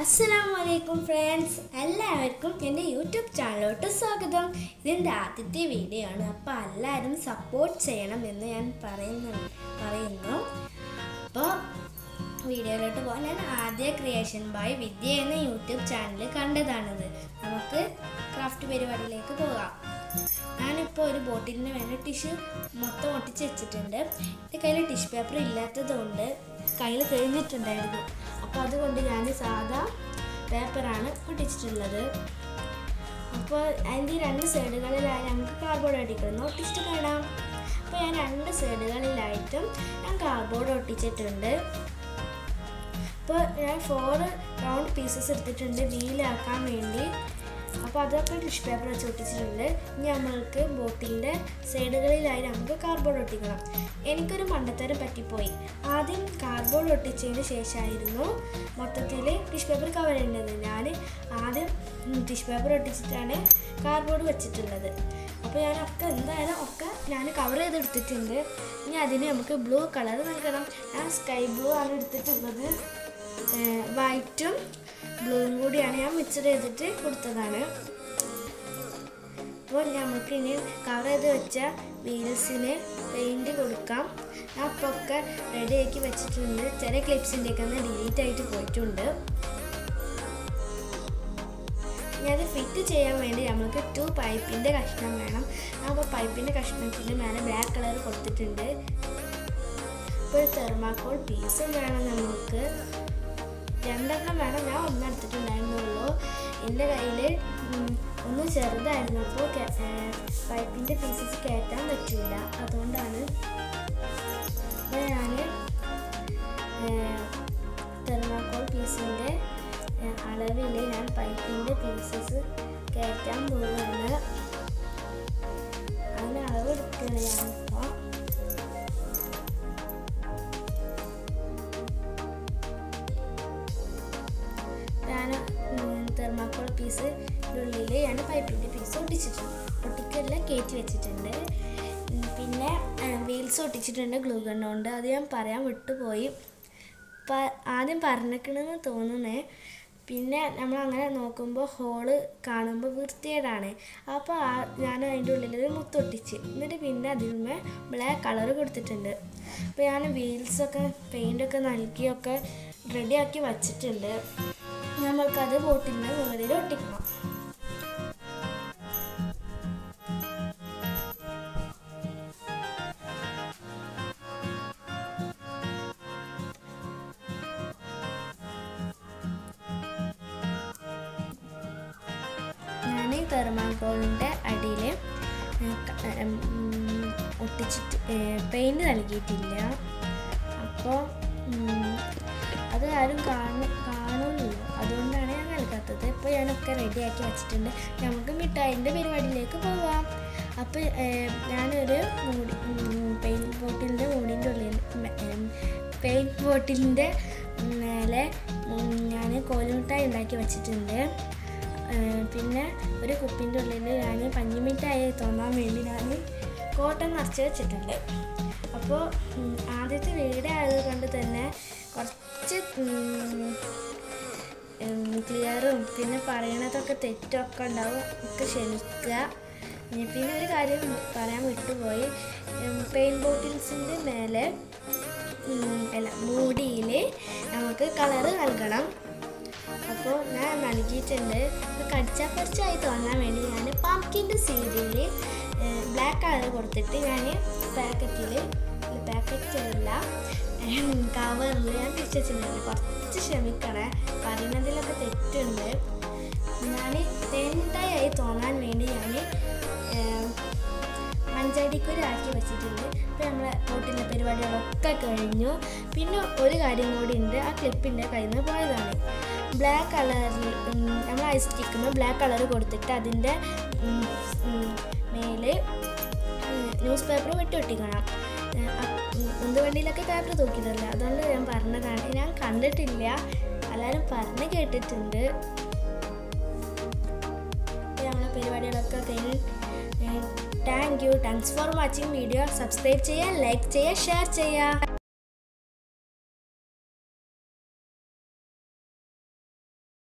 അസ്സലാമലൈക്കും ഫ്രണ്ട്സ്, എല്ലാവർക്കും എൻ്റെ യൂട്യൂബ് ചാനലിലോട്ട് സ്വാഗതം. ഇതിൻ്റെ ആദ്യത്തെ വീഡിയോ ആണ്. അപ്പോൾ എല്ലാവരും സപ്പോർട്ട് ചെയ്യണം എന്ന് ഞാൻ പറയുന്നു. അപ്പോൾ വീഡിയോയിലോട്ട് പോകാൻ ഞാൻ ആദ്യ ക്രിയേഷൻ ബൈ വിദ്യ എന്ന യൂട്യൂബ് ചാനൽ കണ്ടതാണിത്. നമുക്ക് ക്രാഫ്റ്റ് പരിപാടിയിലേക്ക് പോകാം. ഞാനിപ്പോൾ ഒരു ബോട്ടിലിന് വേണ്ടി ടിഷ്യൂ മൊത്തം ഒട്ടിച്ച് വെച്ചിട്ടുണ്ട്. എൻ്റെ കയ്യിൽ ടിഷ്യൂ പേപ്പർ ഇല്ലാത്തതുകൊണ്ട് കയ്യിൽ കഴിഞ്ഞിട്ടുണ്ടായിരുന്നു. അപ്പോൾ അതുകൊണ്ട് ഞാൻ സാധാ പേപ്പറാണ് ഒട്ടിച്ചിട്ടുള്ളത്. അപ്പോൾ അതിൻ്റെ രണ്ട് സൈഡുകളിലായി നമുക്ക് കാർഡ്ബോർഡ് ഒട്ടിക്കണം, ഒട്ടിച്ചിട്ട് കാണാം. അപ്പോൾ ഞാൻ രണ്ട് സൈഡുകളിലായിട്ടും ഞാൻ കാർഡ്ബോർഡ് ഒട്ടിച്ചിട്ടുണ്ട്. അപ്പോൾ ഞാൻ 4 റൗണ്ട് പീസസ് എടുത്തിട്ടുണ്ട് വീലാക്കാൻ വേണ്ടി. അപ്പോൾ അതൊക്കെ ടിഷ്യൂ പേപ്പർ വെച്ച് ഒട്ടിച്ചിട്ടുണ്ട്. ഇനി നമ്മൾക്ക് ബോട്ടിലിൻ്റെ സൈഡുകളിലായി നമുക്ക് കാർഡ്ബോർഡ് ഒട്ടിക്കണം. എനിക്കൊരു മണ്ടത്തരം പറ്റിപ്പോയി. ആദ്യം കാർഡ്ബോർഡ് ഒട്ടിച്ചതിന് ശേഷമായിരുന്നു മൊത്തത്തിൽ ടിഷ്യൂ പേപ്പർ കവർ ചെയ്യേണ്ടത്. ഞാൻ ആദ്യം ടിഷ്യൂ പേപ്പർ ഒട്ടിച്ചിട്ടാണ് കാർഡ്ബോർഡ് വെച്ചിട്ടുള്ളത്. അപ്പോൾ ഞാൻ കവർ ചെയ്തെടുത്തിട്ടുണ്ട്. ഇനി അതിന് നമുക്ക് ബ്ലൂ കളർ നൽകണം. ഞാൻ സ്കൈ ബ്ലൂ ആണ് എടുത്തിട്ടുള്ളത്. വൈറ്റും ബ്ലൂവും കൂടിയാണ് ഞാൻ മിക്സ് ചെയ്തിട്ട് കൊടുത്തതാണ്. അപ്പോൾ നമുക്ക് ഇനി കവർ ചെയ്ത് വെച്ച വീൽസിന് പെയിൻറ്റ് കൊടുക്കാം. ഞാൻ അപ്പോൾ ഒക്കെ റെഡിയാക്കി വെച്ചിട്ടുണ്ട്. ചില ക്ലിപ്സിൻ്റെയൊക്കെ ഒന്ന് ഡിലീറ്റ് ആയിട്ട് പോയിട്ടുണ്ട്. ഇനി അത് ഫിറ്റ് ചെയ്യാൻ വേണ്ടി നമുക്ക് 2 പൈപ്പിൻ്റെ കഷ്ണം വേണം. അപ്പോൾ പൈപ്പിൻ്റെ കഷ്ണത്തിൻ്റെ മേലെ ബ്ലാക്ക് കളർ കൊടുത്തിട്ടുണ്ട്. ഇപ്പോൾ ഒരു തെർമാക്കോൾ പീസും വേണം നമുക്ക്. 2 വേണം. ഞാൻ 1 എടുത്തിട്ടുണ്ടായിരുന്നുള്ളൂ. എൻ്റെ കയ്യിൽ ഒന്ന് ചെറുതായിരുന്നു. അപ്പോൾ പൈപ്പിൻ്റെ പീസസ് കയറ്റാൻ പറ്റില്ല. അതുകൊണ്ടാണ് അപ്പോൾ ഞാൻ തെർമാക്കോൾ പീസിൻ്റെ അളവിൽ ഞാൻ പൈപ്പിൻ്റെ പീസസ് കയറ്റാൻ പോവുകയാണ്. അതിന് അളവ് എടുക്കുകയാണ്. ഇപ്പോൾ ഞാൻ തെർമാക്കോൾ പീസിനുള്ളിൽ ഞാൻ പൈപ്പിൻ്റെ പീസ് ഒട്ടിക്കെല്ലാം കയറ്റി വെച്ചിട്ടുണ്ട്. പിന്നെ വീൽസ് ഒട്ടിച്ചിട്ടുണ്ട് ഗ്ലൂ ഗൺ കൊണ്ട്. അത് ഞാൻ പറയാൻ വിട്ടുപോയി. ആദ്യം പറഞ്ഞിക്കണമെന്ന് തോന്നുന്നേ. പിന്നെ നമ്മളങ്ങനെ നോക്കുമ്പോൾ ഹോള് കാണുമ്പോൾ വൃത്തികേടാണ്. അപ്പോൾ ഞാൻ അതിൻ്റെ ഉള്ളിലൊരു മുത്തൊട്ടിച്ച്, എന്നിട്ട് പിന്നെ അതിന്മേ ബ്ലാക്ക് കളർ കൊടുത്തിട്ടുണ്ട്. അപ്പോൾ ഞാൻ വീൽസൊക്കെ പെയിൻ്റൊക്കെ നൽകിയൊക്കെ റെഡിയാക്കി വച്ചിട്ടുണ്ട്. നമ്മൾക്കത് ബോട്ടിലിൻ്റെ മുകളിൽ ഒട്ടിക്കണം. ഞാൻ തെർമാക്കോളിൻ്റെ അടിയിൽ ഒട്ടിച്ചിട്ട് പെയിൻറ്റ് നൽകിയിട്ടില്ല. അപ്പോൾ അത് ആരും കാണുമല്ലോ, അതുകൊണ്ടാണ് ഞാൻ നൽകാത്തത്. ഇപ്പോൾ ഞാനൊക്കെ റെഡിയാക്കി വെച്ചിട്ടുണ്ട്. നമുക്ക് മിഠായിൻ്റെ പരിപാടിയിലേക്ക് പോവാം. അപ്പോൾ ഞാനൊരു പെയിൻറ്റ് ബോട്ടിലിൻ്റെ മേലെ ഞാൻ കോലുമിഠായി ഉണ്ടാക്കി വെച്ചിട്ടുണ്ട്. പിന്നെ ഒരു കുപ്പിൻ്റെ ഉള്ളിൽ ഞാൻ പഞ്ഞിമിഠായി തോന്നാൻ വേണ്ടി ഞാൻ കോട്ടൺ നിറച്ച് വെച്ചിട്ടുണ്ട്. അപ്പോൾ ആദ്യത്തെ വീഡിയോ ആയതുകൊണ്ട് തന്നെ കുറച്ച് ക്ലിയറും പിന്നെ പറയണതൊക്കെ തെറ്റൊക്കെ ഉണ്ടാവും, ഒക്കെ ക്ഷമിക്കുക. പിന്നെ ഒരു കാര്യം പറയാൻ വിട്ടുപോയി. പെയിൻറ്റ് ബോട്ടിൽസിൻ്റെ മേലെ മൂടിയിൽ നമുക്ക് കളറ് നൽകണം. അപ്പോൾ ഞാൻ നൽകിയിട്ടുണ്ട്. കടിച്ചാൽ കുറച്ചായി തോന്നാൻ വേണ്ടി ഞാൻ പംകിൻ്റെ സീഡിൽ ബ്ലാക്ക് കളർ കൊടുത്തിട്ട് ഞാൻ പാക്കറ്റിലല്ല കവറിൽ ഞാൻ തിരിച്ചിട്ടുണ്ട്. കുറച്ച് ക്ഷമിക്കണേ, പറയുന്നതിലൊക്കെ തെറ്റുണ്ട്. ഞാൻ തേൻമിഠായി തോന്നാൻ വേണ്ടി ഞാൻ മഞ്ചടിക്കുരാക്കി വെച്ചിട്ടുണ്ട്. അപ്പോൾ നമ്മളെ ബോട്ടിലെ പരിപാടികളൊക്കെ കഴിഞ്ഞു. പിന്നെ ഒരു കാര്യം കൂടി ഉണ്ട്. ആ ക്ലിപ്പിൻ്റെ കയ്യിൽ നിന്ന് പോയതാണ്. ബ്ലാക്ക് കളറിൽ നമ്മൾ ഐസ് സ്റ്റിക്കുമ്പോൾ ബ്ലാക്ക് കളർ കൊടുത്തിട്ട് അതിൻ്റെ മേലെ ന്യൂസ് പേപ്പർ വെട്ടിയൊട്ടിക്കണം. വണ്ടിയിലൊക്കെ പേപ്പർ തൂക്കിയിട്ടില്ല. അതുകൊണ്ട് ഞാൻ പറഞ്ഞതാണ്. ഞാൻ കണ്ടിട്ടില്ല, എല്ലാവരും പറഞ്ഞ് കേട്ടിട്ടുണ്ട്. നമ്മളെ പരിപാടികളൊക്കെ കഴിഞ്ഞ് thanks for watching video. Subscribe ചെയ്യുക, ലൈക്ക് ചെയ്യുക, ഷെയർ ചെയ്യുക.